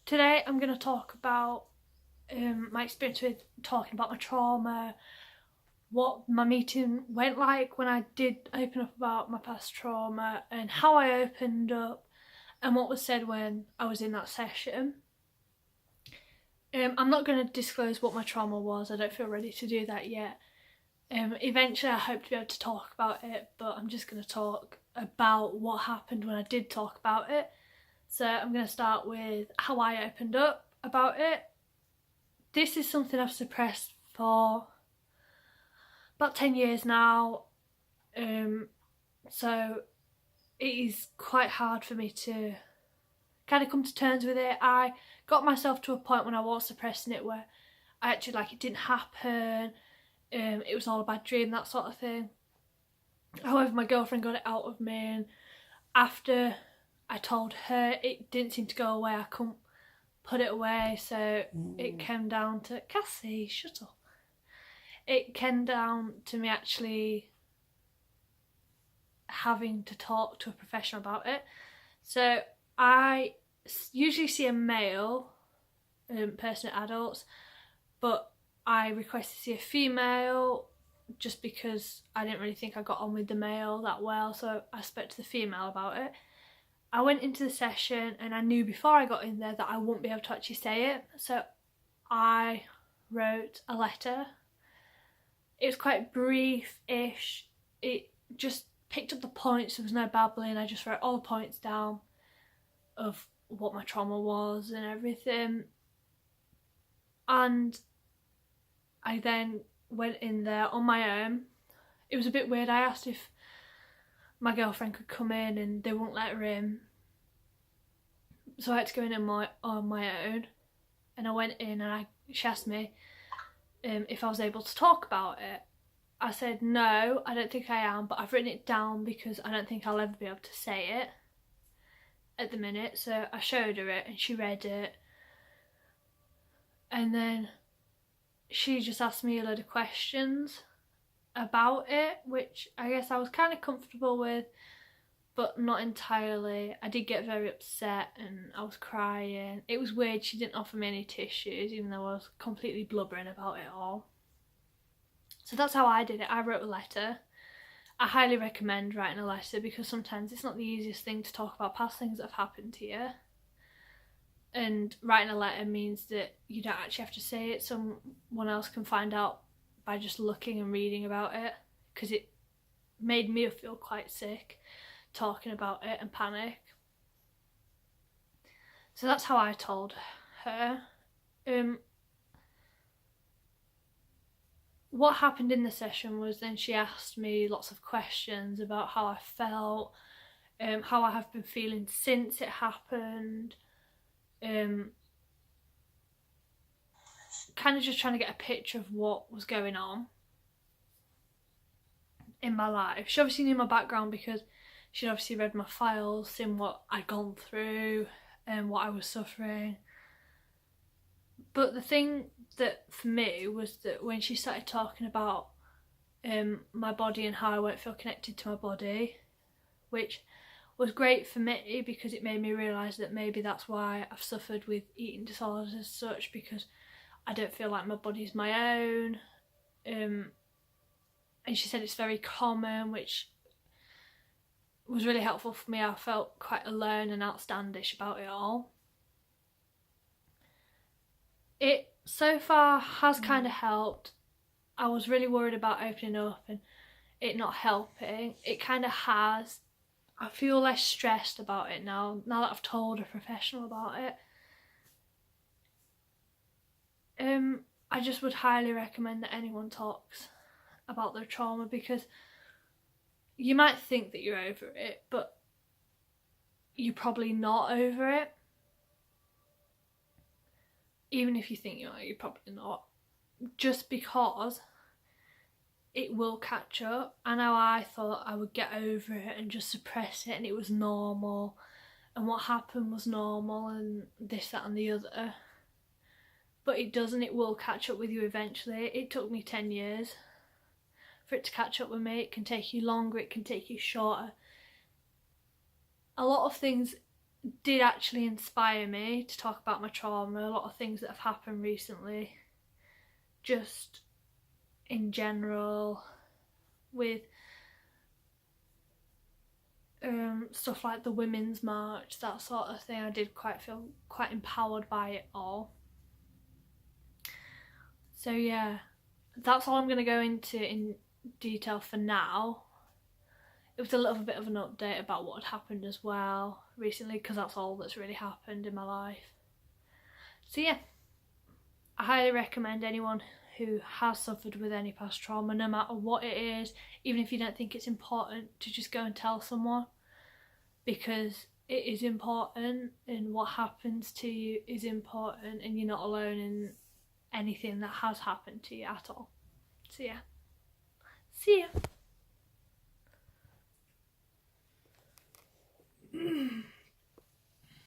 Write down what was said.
Today I'm going to talk about my experience with talking about my trauma, what my meeting went like when I did open up about my past trauma, and how I opened up and what was said when I was in that session. I'm not going to disclose what my trauma was, I don't feel ready to do that yet. Eventually I hope to be able to talk about it, but I'm just going to talk about what happened when I did talk about it. So I'm going to start with how I opened up about it. This is something I've suppressed for about 10 years now, so it is quite hard for me to kind of come to terms with it. I got myself to a point when I was suppressing it where I actually it didn't happen, it was all a bad dream, that sort of thing. However, my girlfriend got it out of me, and after I told her, it didn't seem to go away. I couldn't put it away, so it came down to Cassie, shut up. It came down to me actually having to talk to a professional about it. So I usually see a male person at adults, but I requested to see a female just because I didn't really think I got on with the male that well, so I spoke to the female about it. I went into the session and I knew before I got in there that I wouldn't be able to actually say it, so I wrote a letter. It was quite brief-ish, it just picked up the points, there was no babbling, I just wrote all the points down of what my trauma was and everything. And I then went in there on my own. It was a bit weird, I asked if my girlfriend could come in and they wouldn't let her in, so I had to go in on my own. And I went in and she asked me if I was able to talk about it. I said no, I don't think I am, but I've written it down because I don't think I'll ever be able to say it at the minute. So I showed her it and she read it, and then she just asked me a load of questions about it, which I guess I was kind of comfortable with, but not entirely. I did get very upset and I was crying. It was weird, she didn't offer me any tissues even though I was completely blubbering about it all. So that's how I did it. I wrote a letter. I highly recommend writing a letter because sometimes it's not the easiest thing to talk about past things that have happened to you. And writing a letter means that you don't actually have to say it, someone else can find out by just looking and reading about it, because it made me feel quite sick talking about it and panic. So that's how I told her. What happened in the session was then she asked me lots of questions about how I felt, how I have been feeling since it happened, kind of just trying to get a picture of what was going on in my life. She obviously knew my background because she'd obviously read my files, seen what I'd gone through and what I was suffering. But the thing that for me was that when she started talking about my body and how I won't feel connected to my body, which was great for me because it made me realise that maybe that's why I've suffered with eating disorders as such, because I don't feel like my body's my own. And she said it's very common, which was really helpful for me. I felt quite alone and outstandish about it all. It so far has kind of helped. I was really worried about opening up and it not helping. It kind of has. I feel less stressed about it now that I've told a professional about it. I just would highly recommend that anyone talks about their trauma, because you might think that you're over it, but you're probably not over it. Even if you think you are, you're probably not. Just because it will catch up. I know I thought I would get over it and just suppress it and it was normal and what happened was normal and this, that and the other. But it doesn't, it will catch up with you eventually. It took me 10 years for it to catch up with me. It can take you longer, it can take you shorter. A lot of things did actually inspire me to talk about my trauma, a lot of things that have happened recently, just in general, with stuff like the Women's March, that sort of thing. I did feel quite empowered by it all. So yeah, that's all I'm going to go into in detail for now. It was a little bit of an update about what had happened as well recently, because that's all that's really happened in my life. So yeah, I highly recommend anyone who has suffered with any past trauma, no matter what it is, even if you don't think it's important, to just go and tell someone, because it is important, and what happens to you is important, and you're not alone in anything that has happened to you at all. So yeah, see ya.